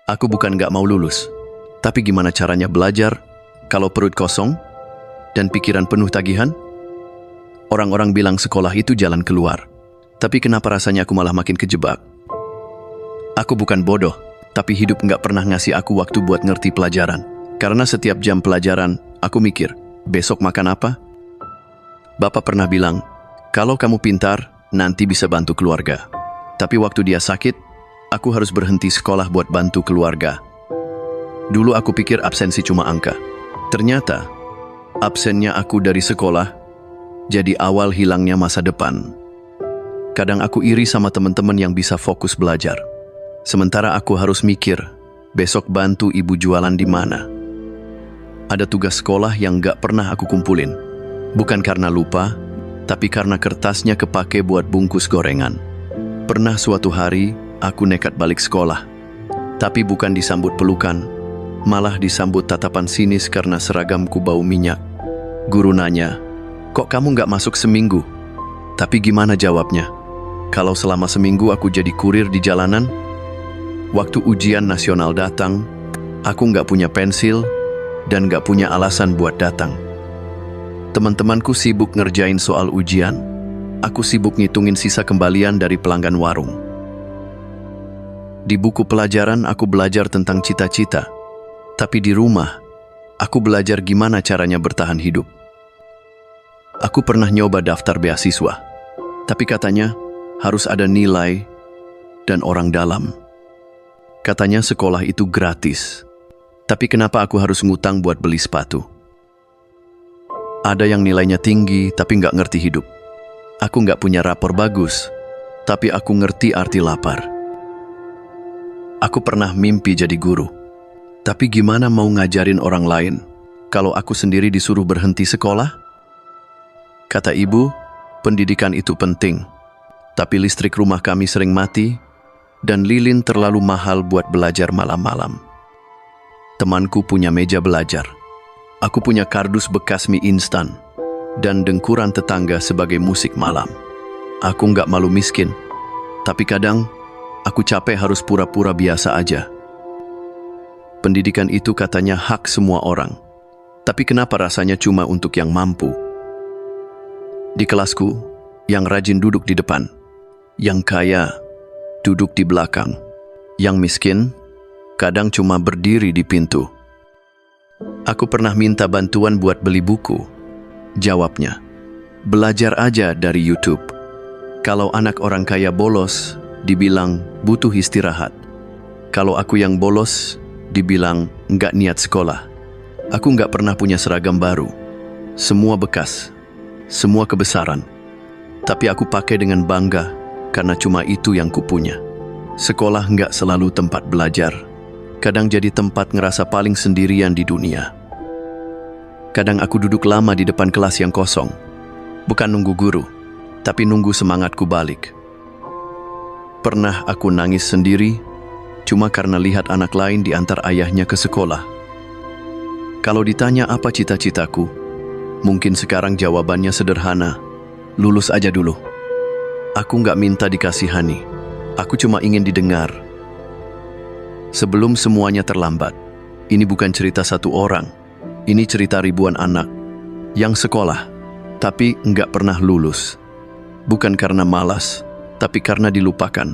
Aku bukan gak mau lulus, tapi gimana caranya belajar kalau perut kosong dan pikiran penuh tagihan? Orang-orang bilang sekolah itu jalan keluar, tapi kenapa rasanya aku malah makin kejebak? Aku bukan bodoh, tapi hidup gak pernah ngasih aku waktu buat ngerti pelajaran. Karena setiap jam pelajaran, aku mikir, besok makan apa? Bapak pernah bilang, kalau kamu pintar, nanti bisa bantu keluarga. Tapi waktu dia sakit, aku harus berhenti sekolah buat bantu keluarga. Dulu aku pikir absensi cuma angka. Ternyata, absennya aku dari sekolah jadi awal hilangnya masa depan. Kadang aku iri sama teman-teman yang bisa fokus belajar. Sementara aku harus mikir, besok bantu ibu jualan di mana. Ada tugas sekolah yang gak pernah aku kumpulin. Bukan karena lupa, tapi karena kertasnya kepake buat bungkus gorengan. Pernah suatu hari, aku nekat balik sekolah. Tapi bukan disambut pelukan, malah disambut tatapan sinis karena seragamku bau minyak. Guru nanya, kok kamu gak masuk seminggu? Tapi gimana jawabnya? Kalau selama seminggu aku jadi kurir di jalanan? Waktu ujian nasional datang, aku gak punya pensil dan gak punya alasan buat datang. Teman-temanku sibuk ngerjain soal ujian. Aku sibuk ngitungin sisa kembalian dari pelanggan warung. Di buku pelajaran aku belajar tentang cita-cita. Tapi di rumah, aku belajar gimana caranya bertahan hidup. Aku pernah nyoba daftar beasiswa. Tapi katanya harus ada nilai dan orang dalam. Katanya sekolah itu gratis. Tapi kenapa aku harus ngutang buat beli sepatu? Ada yang nilainya tinggi tapi nggak ngerti hidup. Aku nggak punya rapor bagus, tapi aku ngerti arti lapar. Aku pernah mimpi jadi guru. Tapi gimana mau ngajarin orang lain kalau aku sendiri disuruh berhenti sekolah? Kata ibu, pendidikan itu penting. Tapi listrik rumah kami sering mati dan lilin terlalu mahal buat belajar malam-malam. Temanku punya meja belajar. Aku punya kardus bekas mie instan dan dengkuran tetangga sebagai musik malam. Aku nggak malu miskin, tapi kadang aku capek harus pura-pura biasa aja. Pendidikan itu katanya hak semua orang, tapi kenapa rasanya cuma untuk yang mampu? Di kelasku, yang rajin duduk di depan, yang kaya duduk di belakang, yang miskin kadang cuma berdiri di pintu. Aku pernah minta bantuan buat beli buku. Jawabnya, belajar aja dari YouTube. Kalau anak orang kaya bolos, dibilang butuh istirahat. Kalau aku yang bolos, dibilang nggak niat sekolah. Aku nggak pernah punya seragam baru. Semua bekas, semua kebesaran. Tapi aku pakai dengan bangga karena cuma itu yang kupunya. Sekolah nggak selalu tempat belajar. Kadang jadi tempat ngerasa paling sendirian di dunia. Kadang aku duduk lama di depan kelas yang kosong. Bukan nunggu guru, tapi nunggu semangatku balik. Pernah aku nangis sendiri, cuma karena lihat anak lain diantar ayahnya ke sekolah. Kalau ditanya apa cita-citaku, mungkin sekarang jawabannya sederhana, lulus aja dulu. Aku nggak minta dikasihani, aku cuma ingin didengar. Sebelum semuanya terlambat, ini bukan cerita satu orang. Ini cerita ribuan anak yang sekolah, tapi nggak pernah lulus. Bukan karena malas, tapi karena dilupakan.